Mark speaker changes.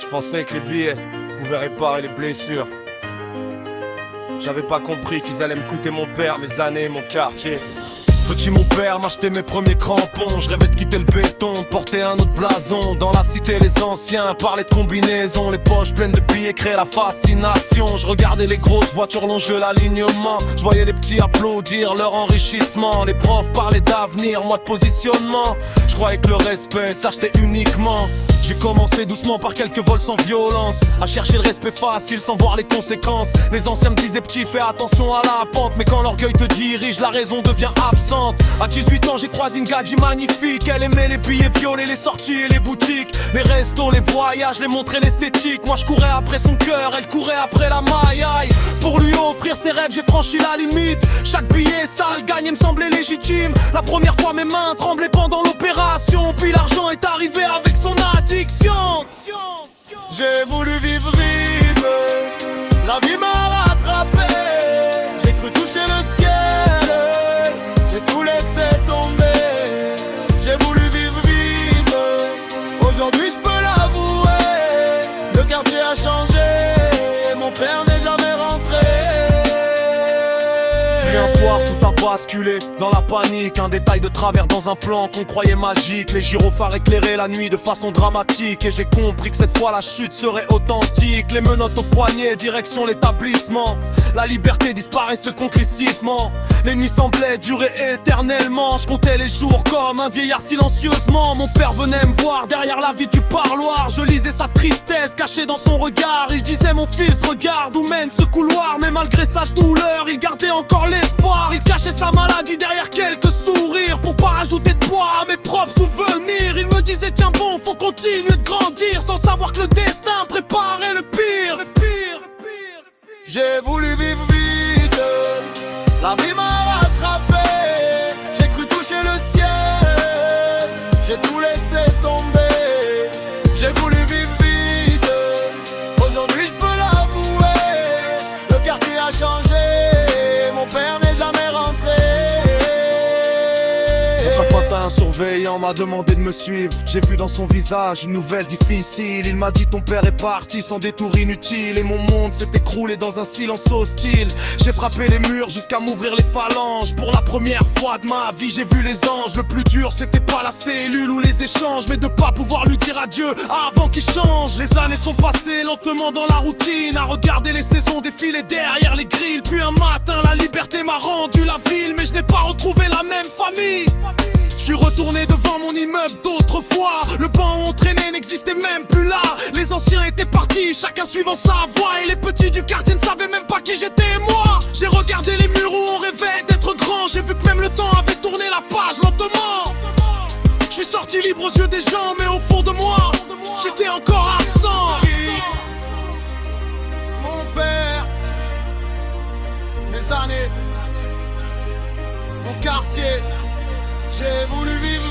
Speaker 1: Je pensais que les billets pouvaient réparer les blessures. J'avais pas compris qu'ils allaient me coûter mon père, mes années, mon quartier. Petit mon père m'achetait mes premiers crampons. Je rêvais de quitter le béton, de porter un autre blason. Dans la cité les anciens parlaient de combinaisons. Les poches pleines de billets créaient la fascination. Je regardais les grosses voitures longer l'alignement. Je voyais les petits applaudir leur enrichissement. Les profs parlaient d'avenir, moi de positionnement. Je croyais que le respect s'achetait uniquement. J'ai commencé doucement par quelques vols sans violence, à chercher le respect facile sans voir les conséquences. Les anciens me disaient petit, fais attention à la pente. Mais quand l'orgueil te dirige, la raison devient absente. À 18 ans j'ai croisé une gadji magnifique. Elle aimait les billets violets, les sorties et les boutiques. Les restos, les voyages, les montrer l'esthétique. Moi je courais après son cœur, elle courait après la maille. Pour lui offrir ses rêves j'ai franchi la limite. Chaque billet sale gagné me semblait légitime. La première fois mes mains tremblaient pendant l'opération. Puis l'argent est arrivé avec son addiction.
Speaker 2: J'ai voulu vivre vite, la vie m'a rattrapé. J'ai cru toucher le ciel, j'ai tout laissé tomber. J'ai voulu vivre vite, aujourd'hui je peux l'avouer. Le quartier a changé, mon père n'est jamais rentré.
Speaker 1: Puis un soir tout a basculé dans la panique. Un détail de travers dans un plan qu'on croyait magique. Les gyrophares éclairaient la nuit de façon dramatique. Et j'ai compris que cette fois la chute serait authentique. Les menottes au poignet, direction l'établissement. La liberté disparaissait conclusivement. Les nuits semblaient durer éternellement. Je comptais les jours comme un vieillard silencieusement. Mon père venait me voir derrière la vitre du parloir. Je lisais sa tristesse cachée dans son regard. Il disait mon fils regarde où mène ce couloir. Mais malgré sa douleur il gardait encore l'espoir. Il cachait sa maladie derrière quelques sourires pour pas rajouter de poids à mes propres souvenirs. Il me disait tiens bon faut continuer de grandir sans savoir que le destin préparait le pire.
Speaker 2: J'ai voulu vivre vite, la vie m'a rattrapé. J'ai cru toucher le ciel, j'ai tout laissé tomber. J'ai voulu vivre vite, aujourd'hui je peux l'avouer. Le quartier a changé, mon père n'est jamais rentré.
Speaker 1: Chaque matin un surveillant m'a demandé de me suivre. J'ai vu dans son visage une nouvelle difficile. Il m'a dit ton père est parti sans détour inutile. Et mon monde s'est écroulé dans un silence hostile. J'ai frappé les murs jusqu'à m'ouvrir les phalanges. Pour la première fois de ma vie j'ai vu les anges. Le plus dur c'était pas la cellule ou les échanges, mais de pas pouvoir lui dire adieu avant qu'il change. Les années sont passées lentement dans la routine, à regarder les saisons défiler derrière les grilles. Puis un matin la liberté m'a rendu la ville, mais je n'ai pas retrouvé la même famille. Je suis retourné devant mon immeuble d'autrefois. Le banc où on traînait n'existait même plus là. Les anciens étaient partis, chacun suivant sa voie. Et les petits du quartier ne savaient même pas qui j'étais moi. J'ai regardé les murs où on rêvait d'être grand. J'ai vu que même le temps avait tourné la page lentement. Je suis sorti libre aux yeux des gens, mais au fond de moi j'étais encore absent.
Speaker 2: Mon père, mes années, mon quartier. J'ai voulu vivre